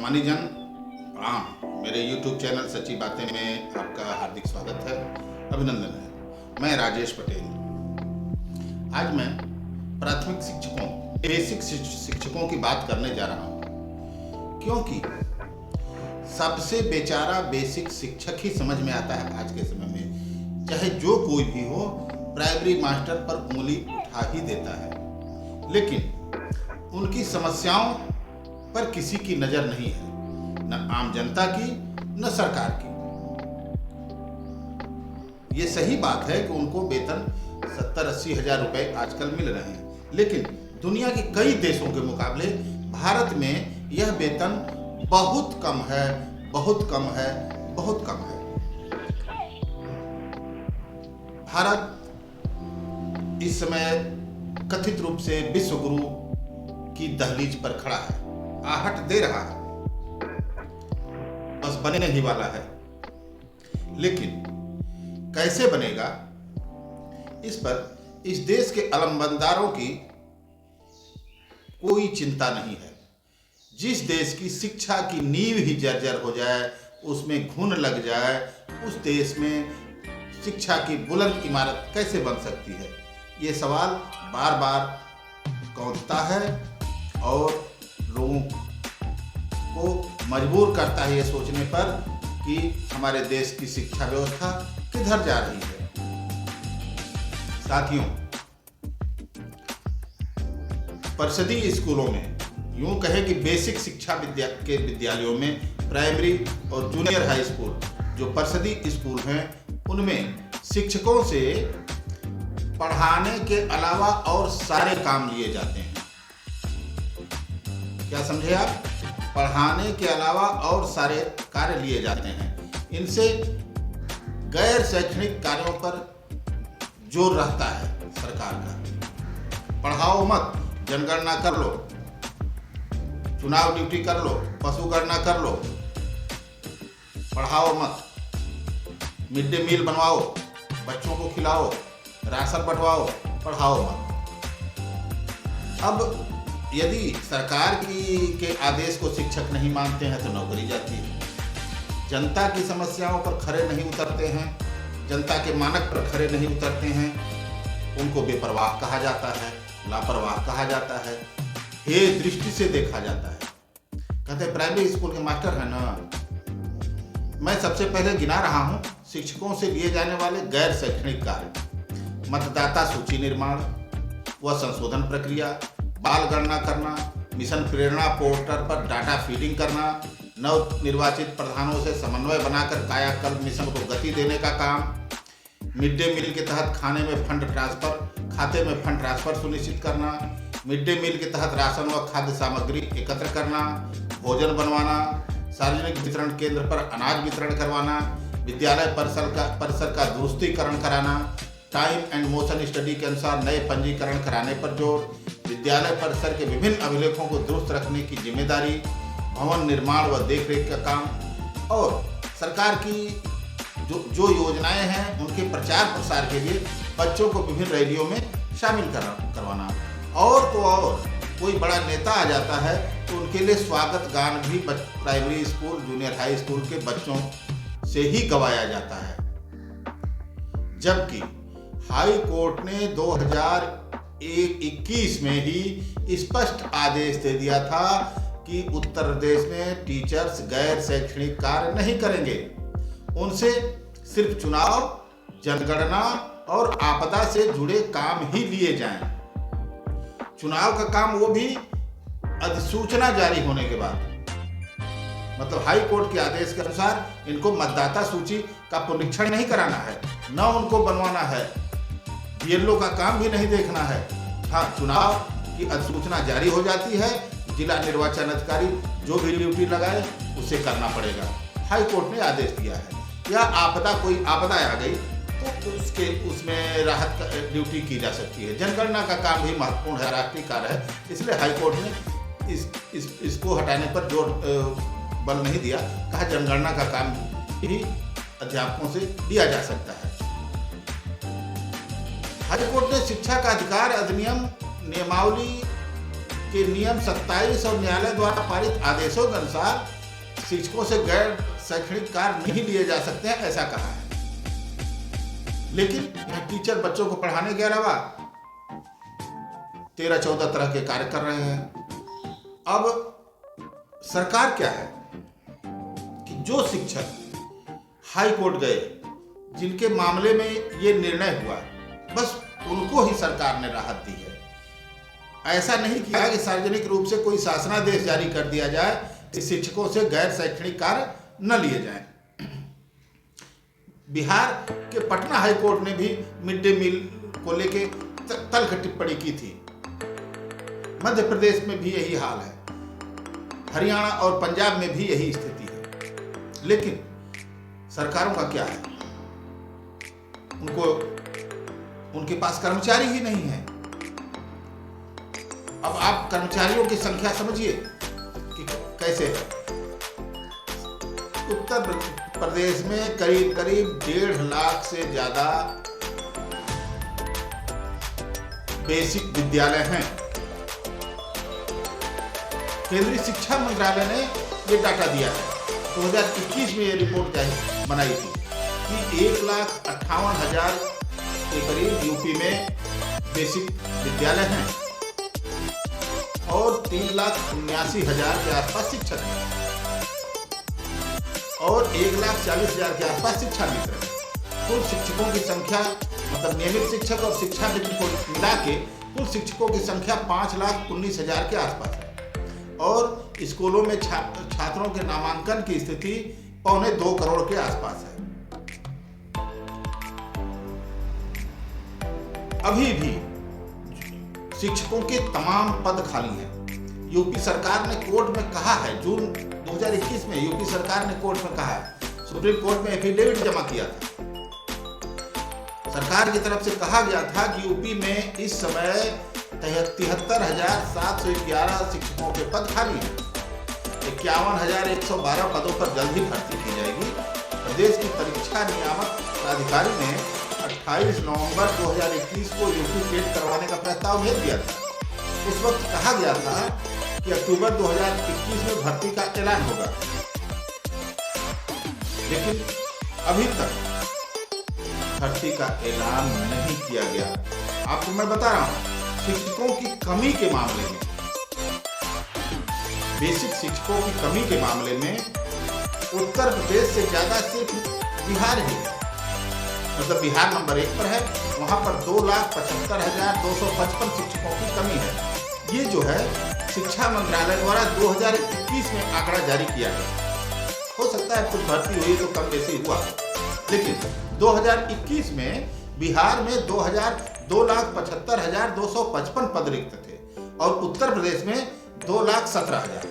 सामान्य जन प्रणाम। मेरे YouTube चैनल सच्ची बातें में आपका हार्दिक स्वागत है, अभिनंदन है। मैं राजेश पटेल। आज मैं प्राथमिक शिक्षकों, बेसिक शिक्षकों की बात करने जा रहा हूँ, क्योंकि सबसे बेचारा बेसिक शिक्षक ही समझ में आता है आज के समय में। चाहे जो कोई भी हो, प्राइमरी मास्टर पर उंगली उठा ही देता है, लेकिन उनकी समस्याओं पर किसी की नजर नहीं है, न आम जनता की न सरकार की। ये सही बात है कि उनको वेतन 70-80 हजार रुपए आजकल मिल रहे हैं, लेकिन दुनिया के कई देशों के मुकाबले भारत में यह वेतन बहुत कम है, बहुत कम है, बहुत कम है। भारत इस समय कथित रूप से विश्व गुरु की दहलीज पर खड़ा है, आहट दे रहा है, बस बनने ही वाला है। लेकिन कैसे बनेगा, इस पर इस देश के अलमबरदारों की कोई चिंता नहीं है। जिस देश की शिक्षा की नींव ही जर्जर हो जाए, उसमें घुन लग जाए, उस देश में शिक्षा की बुलंद इमारत कैसे बन सकती है, ये सवाल बार बार गूंजता है और लोगों को मजबूर करता है ये सोचने पर कि हमारे देश की शिक्षा व्यवस्था किधर जा रही है। साथियों, परिषदीय स्कूलों में, यूं कहे कि बेसिक शिक्षा के विद्यालयों में, प्राइमरी और जूनियर हाई स्कूल जो परिषदीय स्कूल हैं, उनमें शिक्षकों से पढ़ाने के अलावा और सारे काम लिए जाते हैं। क्या समझे आप? पढ़ाने के अलावा और सारे कार्य लिए जाते हैं। इनसे गैर शैक्षणिक कार्यों पर जोर रहता है सरकार का। पढ़ाओ मत, जनगणना कर लो, चुनाव ड्यूटी कर लो, पशु गणना कर लो, पढ़ाओ मत। मिड डे मील बनवाओ, बच्चों को खिलाओ, राशन बंटवाओ, पढ़ाओ मत। अब यदि सरकार के आदेश को शिक्षक नहीं मानते हैं तो नौकरी जाती है। जनता की समस्याओं पर खरे नहीं उतरते हैं, जनता के मानक पर खरे नहीं उतरते हैं, उनको बेपरवाह कहा जाता है, लापरवाह कहा जाता है, हे दृष्टि से देखा जाता है। कहते प्राइमरी स्कूल के मास्टर है ना। मैं सबसे पहले गिना रहा हूँ शिक्षकों से लिए जाने वाले गैर शैक्षणिक कार्य: मतदाता सूची निर्माण व संशोधन प्रक्रिया, बाल गणना करना, मिशन प्रेरणा पोर्टल पर डाटा फीडिंग करना, नव निर्वाचित प्रधानों से समन्वय बनाकर कायाकल्प मिशन को गति देने का काम, मिड डे मील के तहत खाते में फंड ट्रांसफर सुनिश्चित करना, मिड डे मील के तहत राशन व खाद्य सामग्री एकत्र करना, भोजन बनवाना, सार्वजनिक वितरण केंद्र पर अनाज वितरण करवाना, विद्यालय परिसर का दुरुस्तीकरण कराना, टाइम एंड मोशन स्टडी के अनुसार नए पंजीकरण कराने पर जोर, विद्यालय परिसर के विभिन्न अभिलेखों को दुरुस्त रखने की जिम्मेदारी, भवन निर्माण व देखरेख का काम, और सरकार की जो योजनाएं हैं उनके प्रचार प्रसार के लिए बच्चों को विभिन्न रैलियों में शामिल करवाना। और तो और कोई बड़ा नेता आ जाता है तो उनके लिए स्वागत गान भी primary school, junior high school के बच्चों से ही गवाया जाता है। जबकि हाई कोर्ट ने 2021 में ही स्पष्ट आदेश दे दिया था कि उत्तर प्रदेश में टीचर्स गैर शैक्षणिक कार्य नहीं करेंगे। उनसे सिर्फ चुनाव, जनगणना और आपदा से जुड़े काम ही लिए जाएं। चुनाव का काम वो भी अधिसूचना जारी होने के बाद। मतलब हाई कोर्ट के आदेश के अनुसार इनको मतदाता सूची का पुनरीक्षण नहीं कराना है, न उनको बनवाना है, बीएलओ का काम भी नहीं देखना है। हाँ, चुनाव की अधिसूचना जारी हो जाती है, जिला निर्वाचन अधिकारी जो भी ड्यूटी लगाए उसे करना पड़ेगा। हाई कोर्ट ने आदेश दिया है। या कोई आपदा आ गई तो उसमें राहत ड्यूटी की जा सकती है। जनगणना का काम भी महत्वपूर्ण है, राष्ट्रीय कार्य है, इसलिए हाई कोर्ट ने इसको हटाने पर जोर बल नहीं दिया। कहा जनगणना का काम भी अध्यापकों से दिया जा सकता है। हाई कोर्ट ने शिक्षा का अधिकार अधिनियम नियमावली के नियम 27 और न्यायालय द्वारा पारित आदेशों के अनुसार शिक्षकों से गैर शैक्षणिक कार्य नहीं लिए जा सकते हैं, ऐसा कहा है। लेकिन यह टीचर बच्चों को पढ़ाने के अलावा 13-14 तरह के कार्य कर रहे हैं। अब सरकार क्या है कि जो शिक्षक हाई कोर्ट गए, जिनके मामले में ये निर्णय हुआ, बस उनको ही सरकार ने राहत दी है। ऐसा नहीं किया कि सार्वजनिक रूप से कोई शासनादेश जारी कर दिया जाए कि शिक्षकों से गैर शैक्षणिक कार्य न लिए जाएं। बिहार के पटना हाई कोर्ट ने भी मिड डे मील को लेके तल्ख टिप्पणी की थी। मध्य प्रदेश में भी यही हाल है, हरियाणा और पंजाब में भी यही स्थिति है। लेकिन सरकारों का क्या है, उनके पास कर्मचारी ही नहीं है। अब आप कर्मचारियों की संख्या समझिए कि कैसे है। उत्तर प्रदेश में करीब 1.5 लाख से ज्यादा बेसिक विद्यालय हैं। केंद्रीय शिक्षा मंत्रालय ने ये डाटा दिया है। 2021 में ये रिपोर्ट बनाई थी कि 1,58,000 के करीब यूपी में बेसिक विद्यालय हैं और 3,79,000 के आसपास शिक्षक हैं और 1,40,000 के आसपास शिक्षा मित्र हैं। कुल शिक्षकों की संख्या, मतलब नियमित शिक्षक और शिक्षा मित्र को मिला के कुल शिक्षकों की संख्या 5,19,000 के आसपास है और स्कूलों में छात्रों के नामांकन की स्थिति 2.25 करोड़ के आसपास है। अभी भी शिक्षकों के तमाम पद खाली हैं। यूपी सरकार ने कोर्ट में कहा है, जून 2021 में यूपी सरकार ने कोर्ट में कहा है, सुप्रीम कोर्ट में एफिडेविट जमा किया था। सरकार की तरफ से कहा गया था कि यूपी में इस समय 73,711 शिक्षकों के पद खाली हैं। 51,112 पदों पर जल्द ही भर्ती की जाएगी। प्रदेश की परीक्षा नियामक प्राधिकारी ने 28 नवंबर 2021 को यूपी टेट करवाने का प्रस्ताव भेज दिया था। उस वक्त कहा गया था कि अक्टूबर 2021 में भर्ती का ऐलान होगा, लेकिन अभी तक भर्ती का ऐलान नहीं किया गया। आपको मैं बता रहा हूं, शिक्षकों की कमी के मामले में, बेसिक शिक्षकों की कमी के मामले में उत्तर प्रदेश से ज्यादा सिर्फ बिहार ही है। मतलब बिहार नंबर 1 पर है, वहां पर 2,75,255 शिक्षकों की कमी है। ये जो है शिक्षा मंत्रालय द्वारा 2021 में आंकड़ा जारी किया गया। हो सकता है कुछ भर्ती हुई तो कम बेसी हुआ, लेकिन 2021 में बिहार में 2,75,255 पद रिक्त थे और उत्तर प्रदेश में 2,17,000,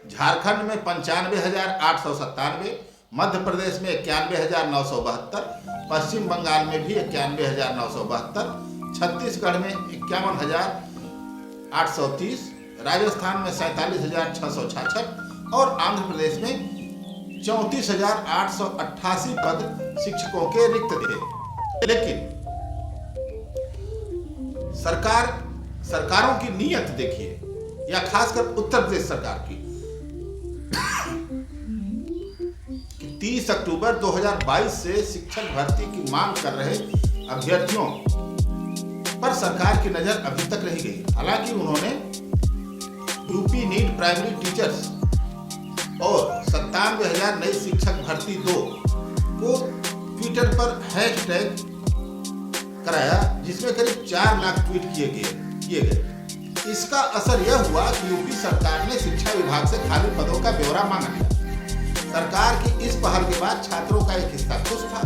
झारखंड में 95,897, मध्य प्रदेश में 91,972, पश्चिम बंगाल में भी 91,972, छत्तीसगढ़ में 51,830, राजस्थान में 47,666 और आंध्र प्रदेश में 34,888 पद शिक्षकों के रिक्त थे। लेकिन सरकारों की नीयत देखिए, या खासकर उत्तर प्रदेश सरकार की। 30 अक्टूबर 2022 से शिक्षक भर्ती की मांग कर रहे अभ्यर्थियों पर सरकार की नजर अभी तक रही गई। हालांकि उन्होंने यूपी नीड प्राइमरी टीचर्स और 97,000 नई शिक्षक भर्ती 2 को ट्विटर पर हैशटैग कराया, जिसमें करीब 4 लाख ट्वीट किए गए। इसका असर यह हुआ कि यूपी सरकार ने शिक्षा विभाग से खाली पदों का ब्यौरा मांगा। सरकार की इस पहल के बाद छात्रों का एक हिस्सा खुश था।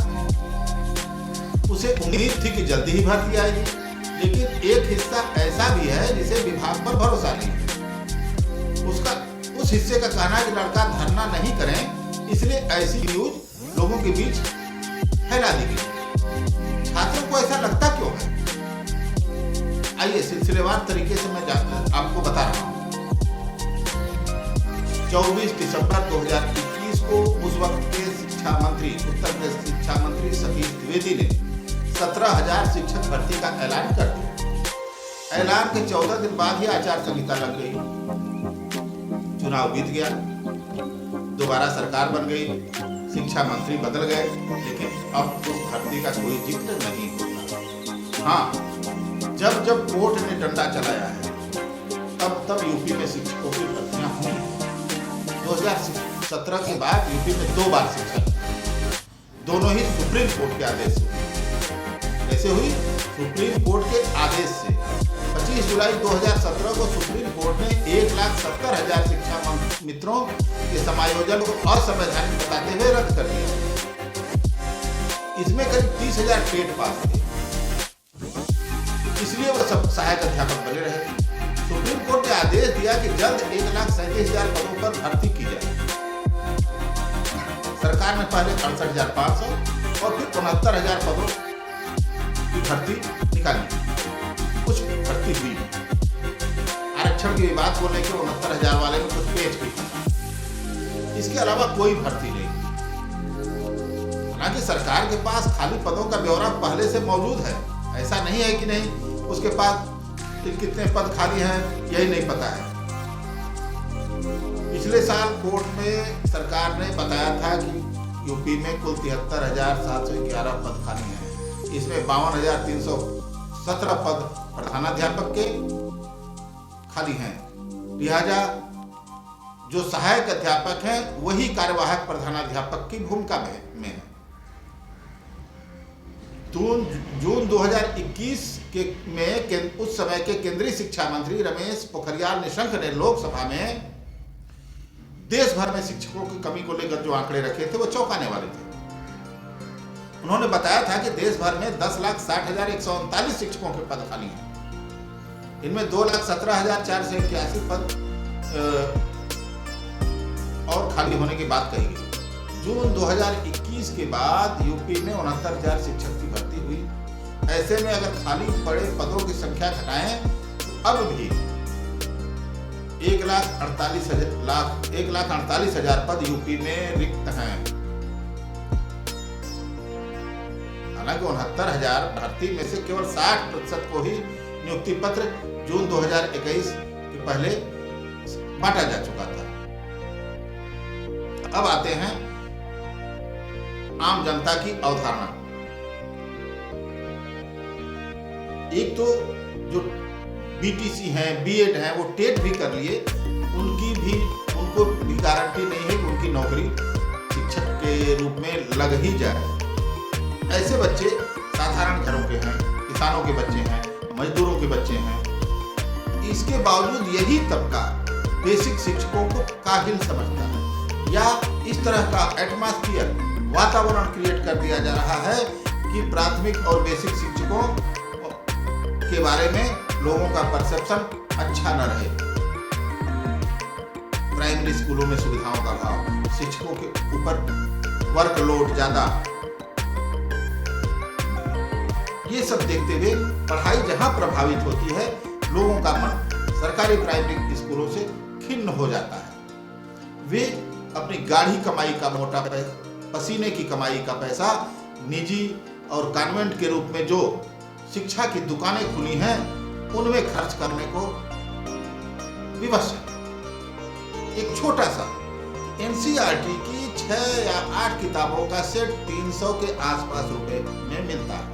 उसे उम्मीद थी कि जल्दी ही भर्ती आएगी, लेकिन एक हिस्सा ऐसा भी है जिसे विभाग पर भरोसा नहीं है। उस हिस्से का कहना है कि लड़का धरना नहीं करें, इसलिए ऐसी न्यूज लोगों के बीच फैला दी गई। छात्रों को ऐसा लगता क्यों है? आइए सिलसिलेवार तरीके से मैं आपको बता रहा हूँ। 24 दिसंबर 2021 को उस वक्त के शिक्षा मंत्री, उत्तर प्रदेश शिक्षा मंत्री सतीश द्विवेदी ने 17,000 शिक्षक भर्ती का ऐलान कर दिया। ऐलान के 14 दिन बाद ही आचार संहिता लग गई, चुनाव बीत गया। दोबारा सरकार बन गई, शिक्षा मंत्री बदल गए, लेकिन अब उस भर्ती का कोई जिक्र नहीं होता। हाँ, जब जब कोर्ट ने डंडा चलाया है तब यूपी में शिक्षकों की भर्तियां हुई। 2017 के बाद यूपी में 2 बार शिक्षक, दोनों ही सुप्रीम कोर्ट के आदेश से हुई। कैसे हुई? सुप्रीम कोर्ट के आदेश से 25 जुलाई 2017 को सुप्रीम कोर्ट ने 1,70,000 शिक्षा मित्रों के समायोजन को असंवैधानिक बताते हुए रद्द कर दिया। इसमें करीब 30,000 टेट पास थे, इसलिए वो सब सहायक अध्यापक बने रहे। सुप्रीम कोर्ट ने आदेश दिया कि जल्द 1,37,000 पदों पर भर्ती की जाए। सरकार ने पहले 68,500 और फिर 69,000 पदों की भर्ती निकाली। कुछ भर्ती हुई, आरक्षण की बात बोलने के 69,000 वाले में कुछ पेच भी था। इसके अलावा कोई भर्ती नहीं। हालांकि सरकार के पास खाली पदों का ब्यौरा पहले से मौजूद है, ऐसा नहीं है कि नहीं उसके पास कितने पद खाली हैं यही नहीं पता है। पिछले साल कोर्ट में सरकार ने बताया था कि यूपी में कुल 73,711 पद खाली हैं। इसमें 52,317 पद प्रधानाध्यापक के खाली हैं। लिहाजा जो सहायक अध्यापक हैं वही कार्यवाहक प्रधानाध्यापक की भूमिका में है। जून 2021 में उस समय के केंद्रीय शिक्षा मंत्री रमेश पोखरियाल निशंक ने लोकसभा में देश भर में शिक्षकों की कमी को लेकर जो आंकड़े रखे थे वो चौंकाने वाले थे। उन्होंने बताया था कि देश भर में 10,60,139 शिक्षकों के पद खाली हैं। इनमें 2,17,481 पद और खाली होने की बात कही गई। जून 2021 के बाद यूपी में 69,000 शिक्षक की भर्ती हुई। ऐसे में अगर खाली पड़े पदों की संख्या घटाएं तो अब भी 1,48,000 पद यूपी में रिक्त हैं। हालांकि 69,000 भर्ती में से केवल 60% को ही नियुक्ति पत्र जून 2021 के पहले बांटा जा चुका था। अब आते हैं आम जनता की अवधारणा। एक तो जो बीटीसी हैं, बीएड हैं, वो टेट भी कर लिए, उनको भी गारंटी नहीं है कि उनकी नौकरी शिक्षक के रूप में लग ही जाए। ऐसे बच्चे साधारण घरों के हैं, किसानों के बच्चे हैं, मजदूरों के बच्चे हैं। इसके बावजूद यही तबका बेसिक शिक्षकों को काबिल समझता है या इस तरह का एटमॉस्फेयर, वातावरण क्रिएट कर दिया जा रहा है कि प्राथमिक और बेसिक शिक्षकों के बारे में लोगों का परसेप्शन अच्छा न रहे। प्राइमरी स्कूलों में सुविधाओं का अभाव, शिक्षकों के ऊपर वर्कलोड ज्यादा, ये सब देखते हुए पढ़ाई जहां प्रभावित होती है, लोगों का मन सरकारी प्राइमरी स्कूलों से खिन्न हो जाता है। वे अपनी गाढ़ी कमाई का मोटा पैसा, पसीने की कमाई का पैसा निजी और कॉन्वेंट के रूप में जो शिक्षा की दुकानें खुली हैं उनमें खर्च करने को विवश है। एक छोटा सा एनसीईआरटी की 6 या 8 किताबों का सेट 300 के आसपास रुपए में मिलता है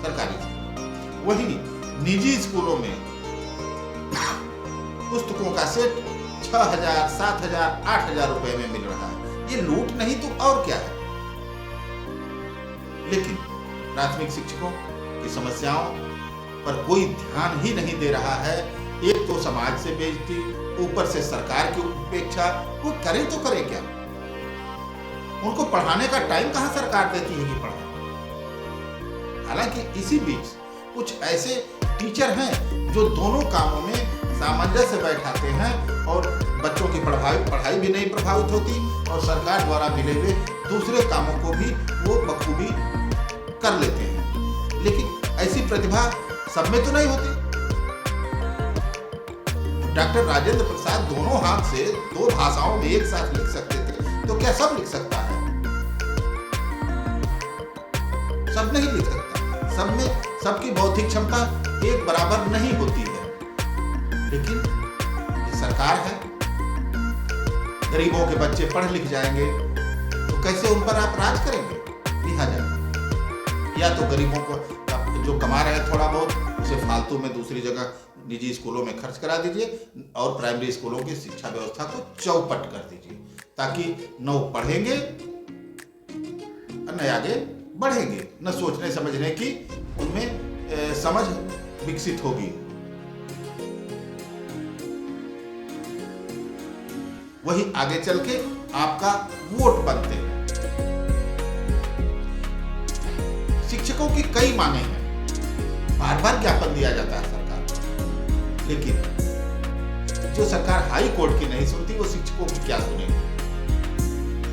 सरकारी। वहीं निजी स्कूलों में पुस्तकों का सेट 6,000, 7,000, 8,000 रुपए में मिल रहा है। ये लूट नहीं तो और क्या है। लेकिन प्राथमिक शिक्षकों की समस्याओं पर कोई ध्यान ही नहीं दे रहा है। एक तो समाज से बेइज्जती, ऊपर से सरकार की उपेक्षा। वो करे तो करे क्या? उनको पढ़ाने का टाइम कहां सरकार देती है कि पढ़ाए। हालांकि इसी बीच कुछ ऐसे टीचर हैं जो दोनों कामों में सामंजस्य बैठाते हैं और बच्चों की पढ़ाई भी नहीं प्रभावित होती और सरकार द्वारा मिले हुए दूसरे कामों को भी वो बखूबी कर लेते हैं। लेकिन ऐसी प्रतिभा सब में तो नहीं होती। डॉक्टर राजेंद्र प्रसाद दोनों हाथ से 2 भाषाओं में एक साथ लिख सकते थे, तो क्या सब लिख सकता है? सब नहीं लिख सकता। सब में सबकी बौद्धिक क्षमता एक बराबर नहीं होती है। लेकिन ये सरकार है, गरीबों के बच्चे पढ़ लिख जाएंगे, तो कैसे उन पर आप राज करेंगे? लिहाजा या तो गरीबों को जो कमा रहे हैं थोड़ा बहुत, उसे फालतू में दूसरी जगह निजी स्कूलों में खर्च करा दीजिए और प्राइमरी स्कूलों की शिक्षा व्यवस्था को चौपट कर दीजिए, ताकि न वो पढ़ेंगे न आगे बढ़ेंगे, न सोचने समझने की उनमें समझ विकसित होगी। वही आगे चल के आपका वोट बनते हैं। शिक्षकों की कई मांगे हैं, बार बार ज्ञापन दिया जाता है सरकार को, लेकिन जो सरकार हाई कोर्ट की नहीं सुनती वो शिक्षकों की क्या सुनेगी?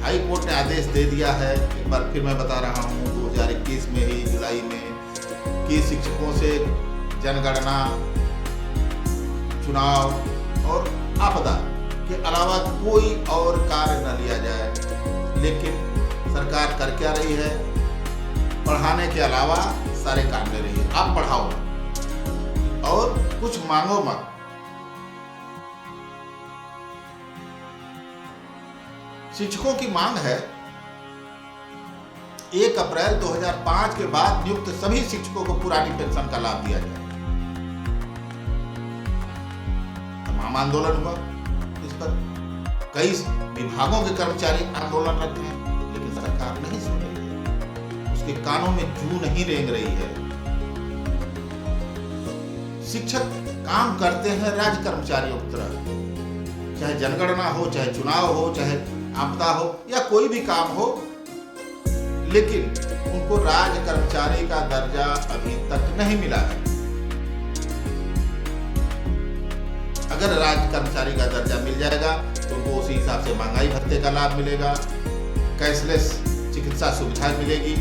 हाई कोर्ट ने आदेश दे दिया है, एक बार फिर मैं बता रहा हूँ, 2021 में ही जुलाई में, कि शिक्षकों से जनगणना, चुनाव और आपदा के अलावा कोई और कार्य न लिया जाए। लेकिन सरकार कर क्या रही है? पढ़ाने के अलावा सारे काम ले रही है। आप पढ़ाओ और कुछ मांगो मत। शिक्षकों की मांग है 1 अप्रैल 2005 के बाद नियुक्त सभी शिक्षकों को पुरानी पेंशन का लाभ दिया जाए। तमाम आंदोलन हुआ इस पर, कई विभागों के कर्मचारी आंदोलनरत हैं, लेकिन सरकार नहीं सुन रही है, उसके कानों में जूं नहीं रेंग रही है। शिक्षक काम करते हैं राज्य कर्मचारियों की तरह, चाहे जनगणना हो, चाहे चुनाव हो, चाहे आपदा हो या कोई भी काम हो, लेकिन उनको राज्य कर्मचारी का दर्जा अभी तक नहीं मिला है। अगर राज्य कर्मचारी का दर्जा मिल जाएगा तो उनको उसी हिसाब से महंगाई भत्ते का लाभ मिलेगा, कैशलेस चिकित्सा सुविधा मिलेगी।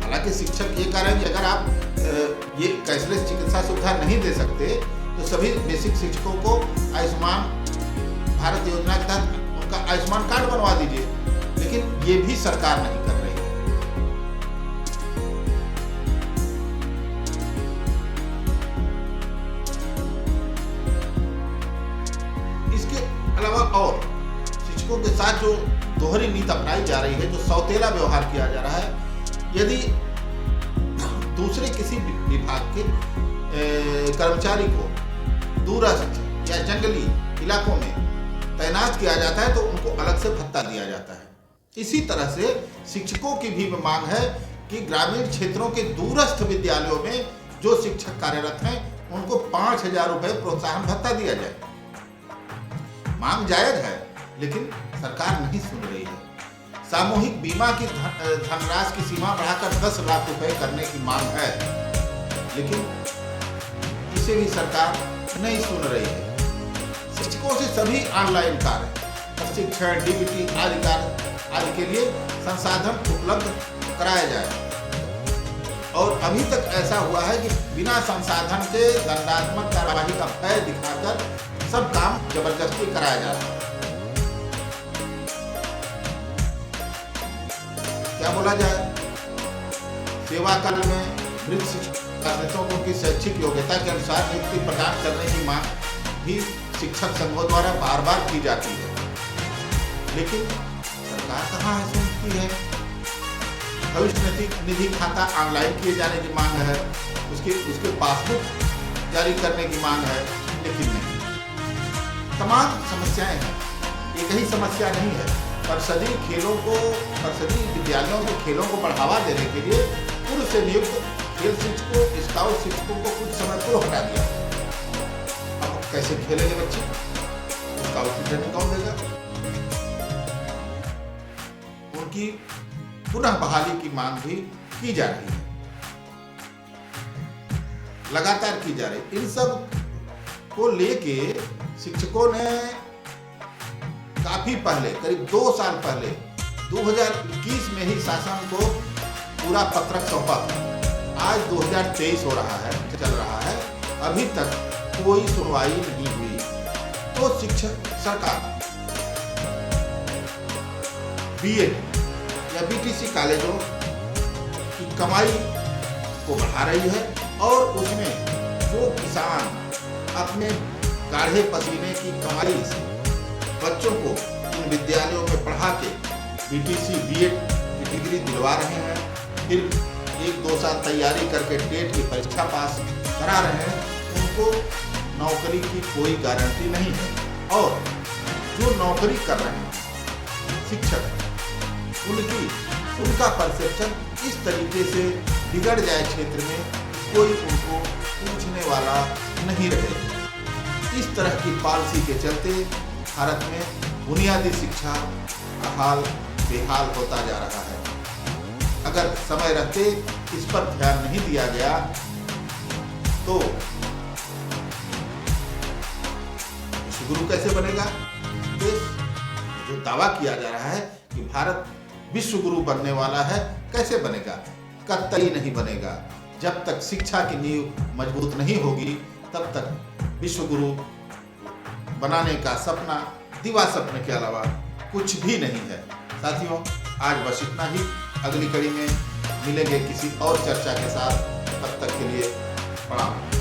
हालांकि शिक्षक ये कह रहे हैं कि अगर आप ये कैशलेस चिकित्सा सुविधा नहीं दे सकते तो सभी बेसिक शिक्षकों को आयुष्मान भारत योजना के तहत उनका आयुष्मान कार्ड बनवा दीजिए, लेकिन ये भी सरकार नहीं कर रही है। इसके अलावा और शिक्षकों के साथ जो दोहरी नीति अपनाई जा रही है, जो सौतेला व्यवहार किया जा रहा है, यदि दूसरे किसी विभाग के कर्मचारी को दूरस्थ या जंगली इलाकों में तैनात किया जाता है तो उनको अलग से भत्ता दिया जाता है। इसी तरह से शिक्षकों की भी मांग है कि ग्रामीण क्षेत्रों के दूरस्थ विद्यालयों में जो शिक्षक कार्यरत हैं उनको 5,000 रुपए प्रोत्साहन भत्ता दिया जाए। मांग जायज है, लेकिन सरकार नहीं सुन रही है। सामूहिक बीमा की धनराशि की सीमा बढ़ाकर 10 लाख रुपए करने की मांग है, लेकिन इसे भी सरकार नहीं सुन रही है। शिक्षकों से सभी ऑनलाइन कार्य, प्रशिक्षण, डीबीटी आदि कार्य आदि के लिए संसाधन उपलब्ध कराया जाए। और अभी तक ऐसा हुआ है कि बिना संसाधन के दंडात्मक कार्यवाही का भय दिखाकर सब काम जबरदस्ती कराया जा रहा है। क्या बोला जाए? सेवा काल में वृद्ध शिक्षकों को उनकी शैक्षिक योग्यता के अनुसार नियुक्ति प्रदान करने की मांग भी शिक्षक संघों द्वारा बार बार की जाती है, लेकिन सरकार कहाँ है सुनती है। भविष्य निधि खाता ऑनलाइन किए जाने की मांग है, उसके पासबुक जारी करने की मांग है, लेकिन नहीं। तमाम समस्याएं हैं, एक ही समस्या नहीं है। परिषदीय विद्यालयों के खेलों को बढ़ावा देने के लिए पूर्व से नियुक्त खेल शिक्षकों, स्काउट शिक्षकों को कुछ समय पूर्व हटा दिया। अब कैसे खेलेंगे बच्चे? स्काउट की ट्रेनिंग कौन देगा? उनकी पुनः बहाली की मांग भी की जा रही है, लगातार की जा रही। इन सब को लेके शिक्षकों ने काफी पहले, करीब 2 साल पहले 2021 में ही शासन को पूरा पत्रक सौंपा था। आज 2023 हो रहा है, चल रहा है, अभी तक कोई सुनवाई नहीं हुई। तो शिक्षक सरकार बीएड या बीटीसी कॉलेजों की कमाई को बढ़ा रही है और उसमें जो किसान अपने गाढ़े पसीने की कमाई से बच्चों को इन विद्यालयों में पढ़ा के बीटीसी बीएड की डिग्री दिलवा रहे हैं, फिर 1-2 साल तैयारी करके टेट की परीक्षा पास करा रहे हैं, उनको नौकरी की कोई गारंटी नहीं है। और जो नौकरी कर रहे हैं शिक्षक, उनका परसेप्शन इस तरीके से बिगड़ जाए क्षेत्र में, कोई उनको पूछने वाला नहीं रहे। इस तरह की पॉलिसी के चलते भारत में बुनियादी शिक्षा का हाल बेहाल होता जा रहा है। अगर समय रहते इस पर ध्यान नहीं दिया गया तो विश्वगुरु कैसे बनेगा देश? जो दावा किया जा रहा है कि भारत विश्वगुरु बनने वाला है, कैसे बनेगा? कतई नहीं बनेगा। जब तक शिक्षा की नींव मजबूत नहीं होगी तब तक विश्वगुरु बनाने का सपना दिवा सपने के अलावा कुछ भी नहीं है। साथियों, आज बस इतना ही। अगली कड़ी में मिलेंगे किसी और चर्चा के साथ। तब तक के लिए प्रणाम।